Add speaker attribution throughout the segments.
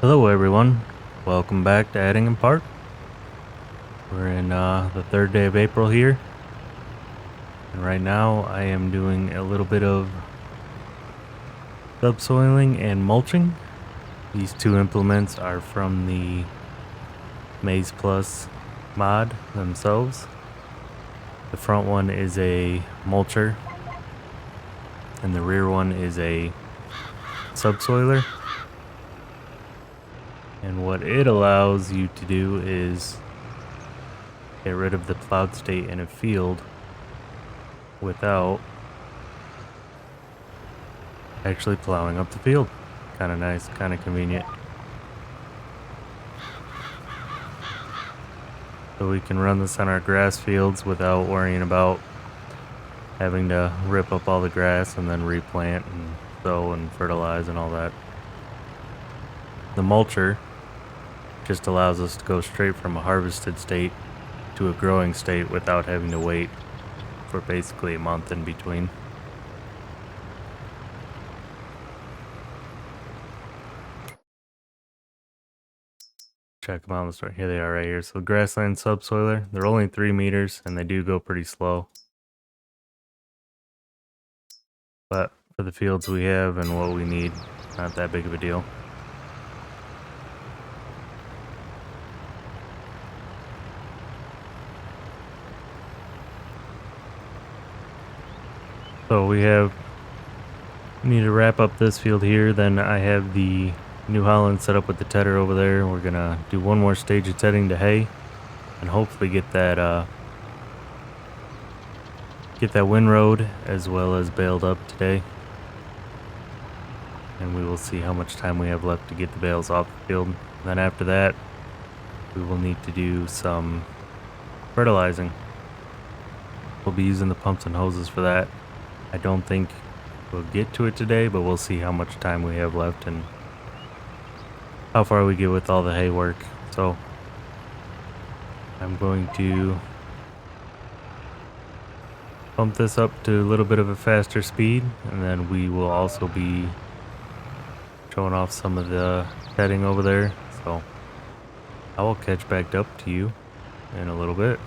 Speaker 1: Hello everyone, welcome back to Attingham Park. We're in the third day of April here, and right now I am doing a little bit of subsoiling and mulching. These two implements are from the MaizePlus mod themselves. The front one is a mulcher, and the rear one is a subsoiler. And what it allows you to do is get rid of the plowed state in a field without actually plowing up the field. Kind of nice, kind of convenient. So we can run this on our grass fields without worrying about having to rip up all the grass and then replant and sow and fertilize and all that. The mulcher just allows us to go straight from a harvested state to a growing state without having to wait for basically a month in between. Check them out on the store. Here they are right here. So grassland subsoiler, they're only 3 meters and they do go pretty slow. But for the fields we have and what we need, not that big of a deal. So we need to wrap up this field here. Then I have the New Holland set up with the tedder over there. We're gonna do one more stage of tedding to hay and hopefully get that windrowed as well as baled up today. And we will see how much time we have left to get the bales off the field. And then after that, we will need to do some fertilizing. We'll be using the pumps and hoses for that. I don't think we'll get to it today, but we'll see how much time we have left and how far we get with all the hay work. So I'm going to pump this up to a little bit of a faster speed, and then we will also be showing off some of the tedding over there. So I will catch back up to you in a little bit.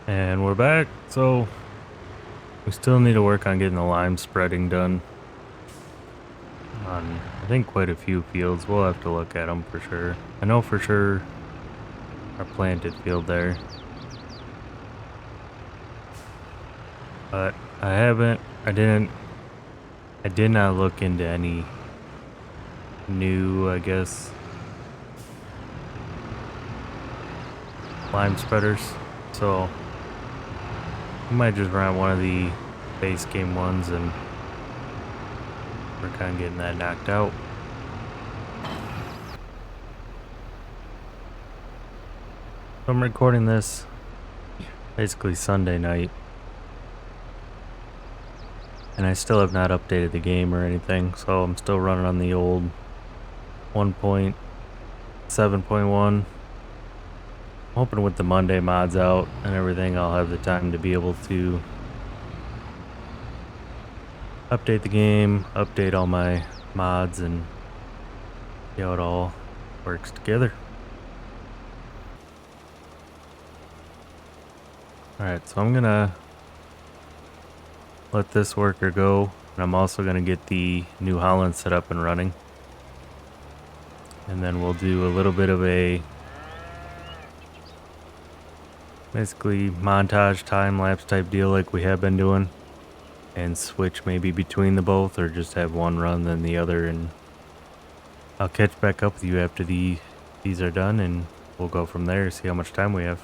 Speaker 1: And we're back. So we still need to work on getting the lime spreading done on, I think, quite a few fields. We'll have to look at them for sure. I know for sure our planted field there, but I did not look into any new, I guess, lime spreaders. So we might just run one of the base game ones and work on getting that knocked out. So I'm recording this basically Sunday night, and I still have not updated the game or anything, so I'm still running on the old 1.0 7.1. I'm hoping with the Monday mods out and everything, I'll have the time to be able to update the game, update all my mods, and see how it all works together. Alright, so I'm gonna let this worker go, and I'm also gonna get the New Holland set up and running. And then we'll do a little bit of a basically montage time-lapse type deal like we have been doing, and switch maybe between the both, or just have one run then the other, and I'll catch back up with you after these are done, and we'll go from there, see how much time we have.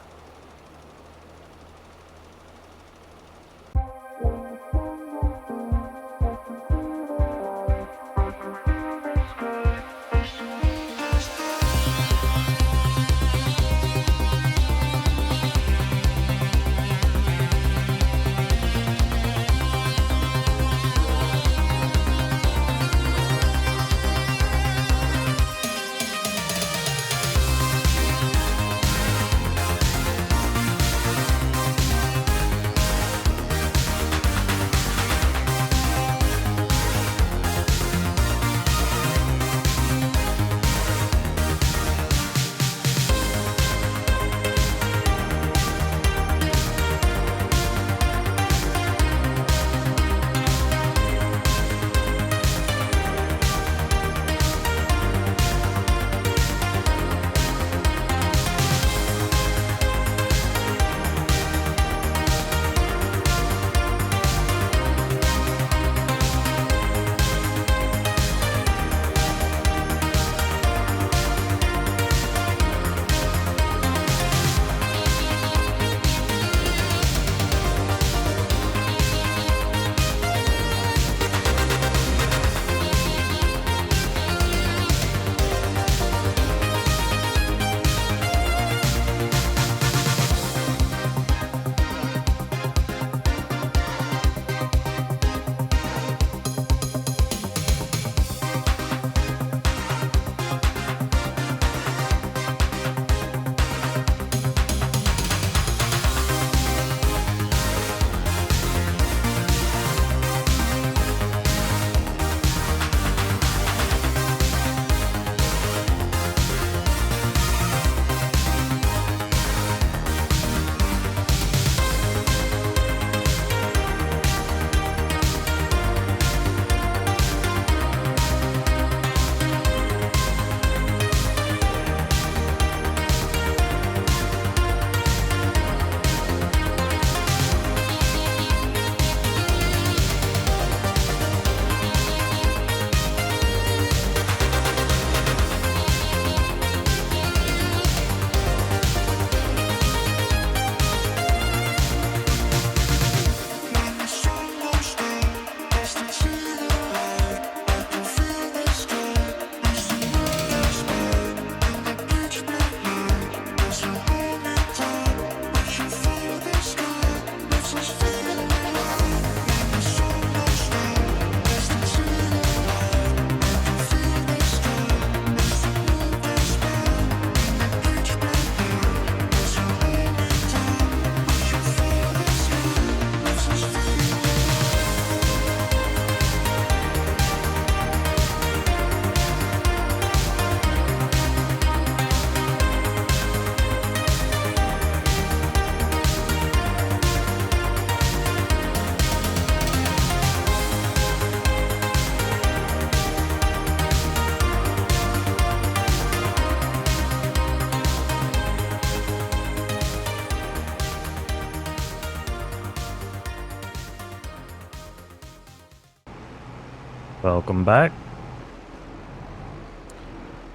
Speaker 1: Welcome back.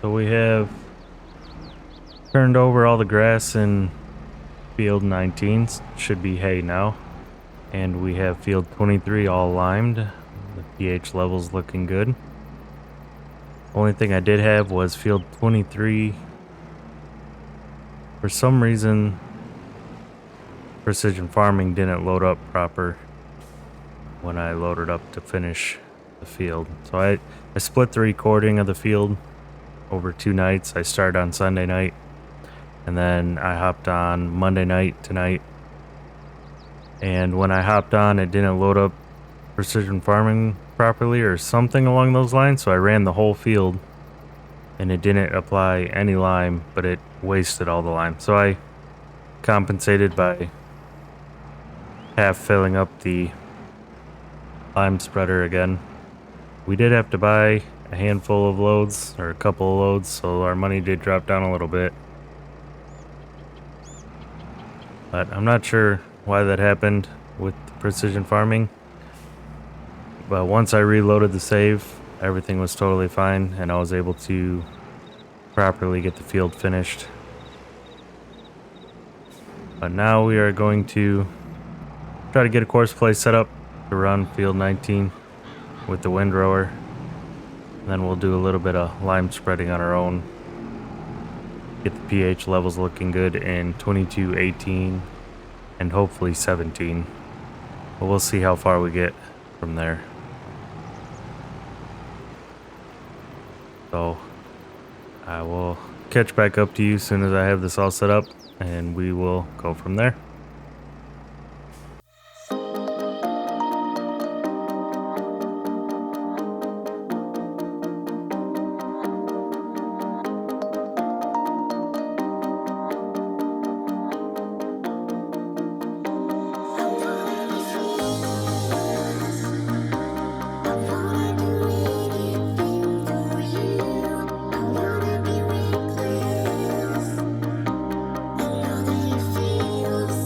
Speaker 1: So we have turned over all the grass in field 19, should be hay now. And we have field 23 all limed. The pH level's looking good. Only thing I did have was field 23. For some reason, precision farming didn't load up proper when I loaded up to finish the field. So I split the recording of the field over 2 nights. I started on Sunday night, and then I hopped on Monday night tonight. And when I hopped on, it didn't load up precision farming properly or something along those lines, so I ran the whole field and it didn't apply any lime, but it wasted all the lime. So I compensated by half filling up the lime spreader again. We did have to buy a handful of loads, or a couple of loads, so our money did drop down a little bit. But I'm not sure why that happened with precision farming. But once I reloaded the save, everything was totally fine, and I was able to properly get the field finished. But now we are going to try to get a course play set up to run field 19 with the windrower. And then we'll do a little bit of lime spreading on our own. Get the pH levels looking good in 22, 18, and hopefully 17. But we'll see how far we get from there. So I will catch back up to you as soon as I have this all set up, and we will go from there.
Speaker 2: Feels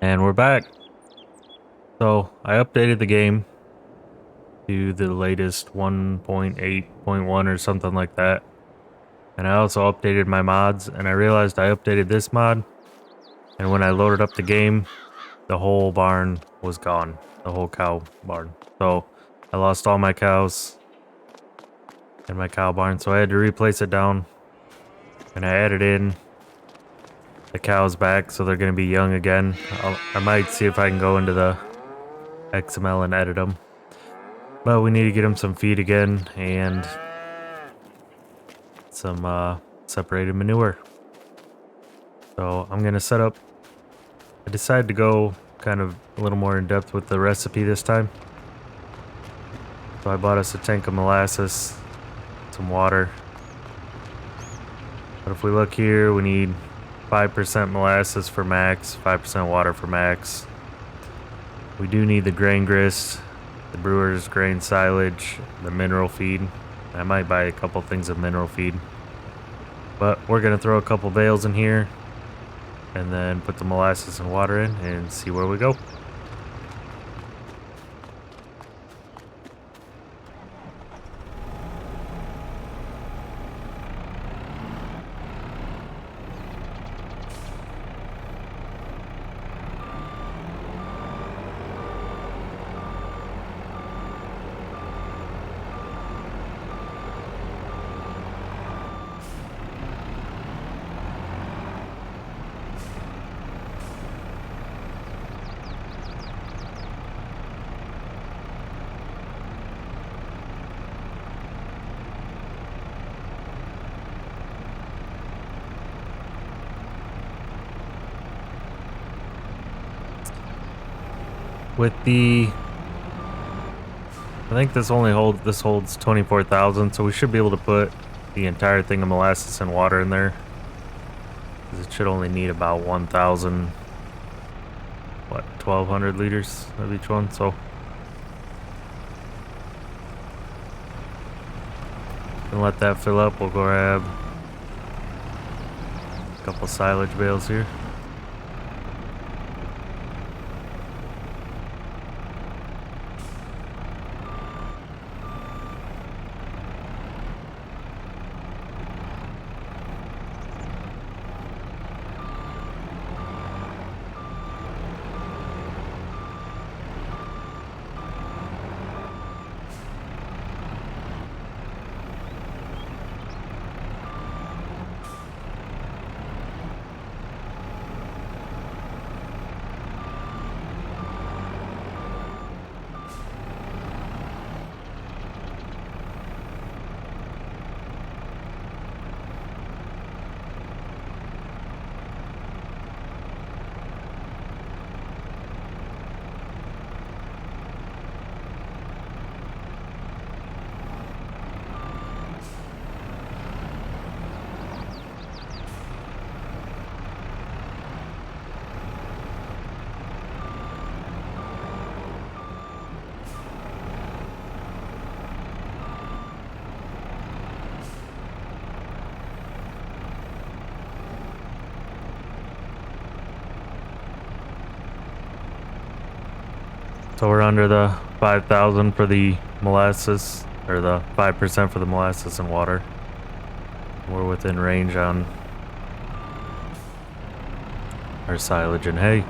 Speaker 1: And we're back. So I updated the game to the latest 1.8.1 or something like that. And I also updated my mods, and I realized I updated this mod, and when I loaded up the game, the whole barn was gone. The whole cow barn. So I lost all my cows in my cow barn, so I had to replace it down. And I added in the cows back, so they're going to be young again. I might see if I can go into the XML and edit them. But we need to get them some feed again and some separated manure. So I'm going to set up. I decided to go kind of a little more in depth with the recipe this time. So I bought us a tank of molasses, some water. But if we look here, we need 5% molasses for max, 5% water for max. We do need the grain grist, the brewer's grain silage, the mineral feed. I might buy a couple things of mineral feed. But we're going to throw a couple bales in here and then put the molasses and water in and see where we go. With the, I think this holds 24,000, so we should be able to put the entire thing of molasses and water in there. Because it should only need about 1,000, what, 1,200 liters of each one, so. And let that fill up. We'll go grab a couple silage bales here. So we're under the 5,000 for the molasses, or the 5% for the molasses and water. We're within range on our silage and hay.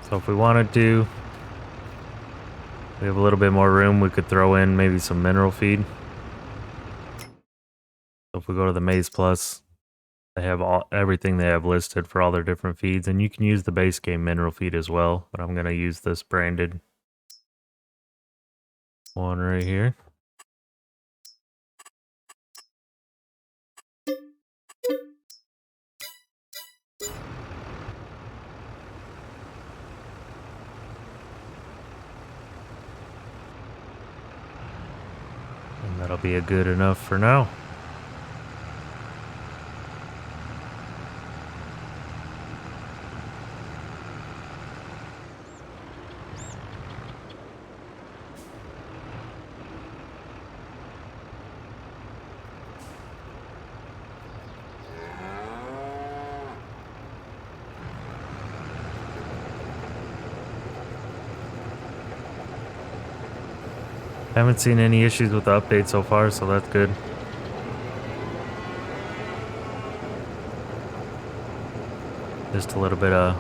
Speaker 1: So if we wanted to, we have a little bit more room, we could throw in maybe some mineral feed. So if we go to the MaizePlus, they have everything they have listed for all their different feeds, and you can use the base game mineral feed as well, but I'm going to use this branded one right here. And that'll be a good enough for now. Haven't seen any issues with the update so far, so that's good. Just a little bit of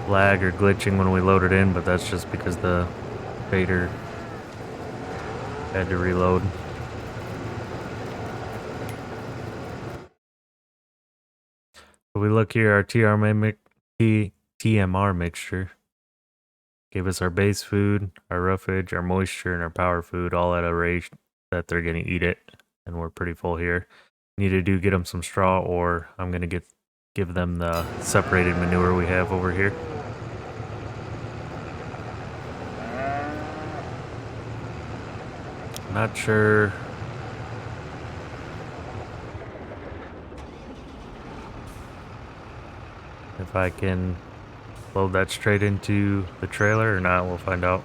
Speaker 1: lag or glitching when we load it in, but that's just because the fader had to reload. So we look here, our TMR mixture gave us our base food, our roughage, our moisture, and our power food all at a rate that they're going to eat it, and we're pretty full here. Need to get them some straw, or I'm going to give them the separated manure we have over here. Not sure if I can load that straight into the trailer or not. We'll find out.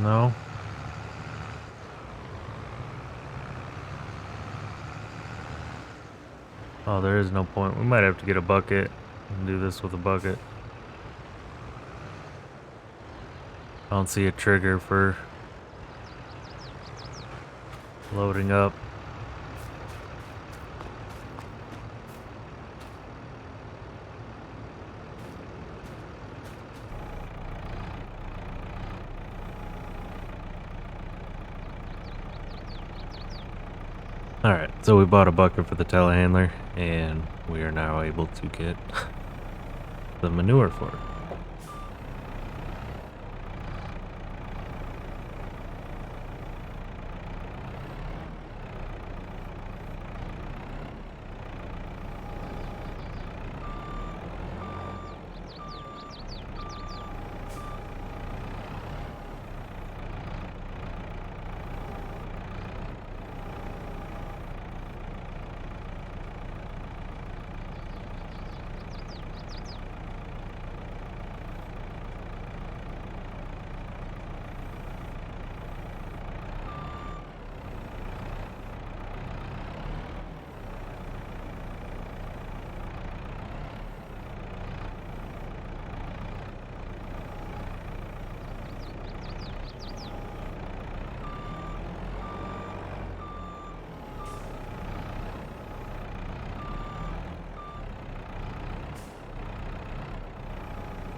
Speaker 1: No. Oh, there is no point. We might have to get a bucket and do this with a bucket. I don't see a trigger for loading up. Alright, so we bought a bucket for the telehandler, and we are now able to get the manure for it.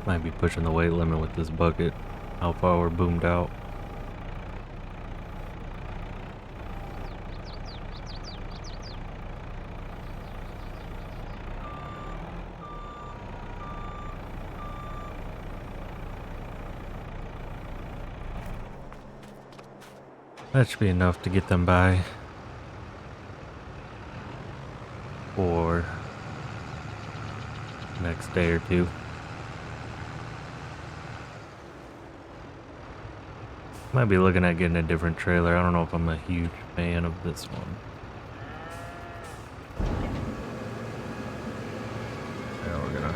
Speaker 1: Might be pushing the weight limit with this bucket. How far we're boomed out. That should be enough to get them by for next day or two. Might be looking at getting a different trailer. I don't know if I'm a huge fan of this one. Yeah, we're gonna...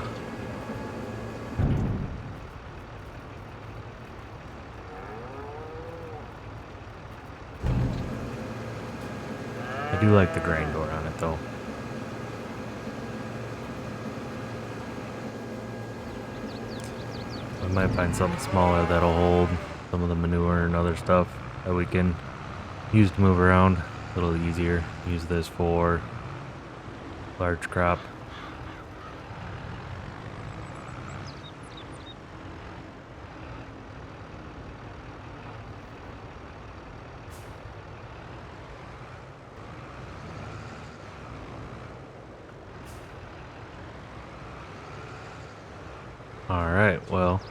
Speaker 1: I do like the grain door on it though. I might find something smaller that'll hold some of the manure and other stuff that we can use to move around a little easier. Use this for large crop. Alright, well,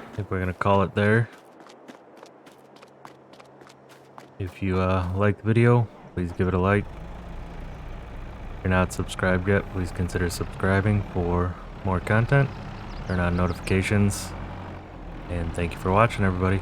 Speaker 1: I think we're gonna call it there. If you like the video, please give it a like. If you're not subscribed yet, please consider subscribing for more content. Turn on notifications. And thank you for watching, everybody.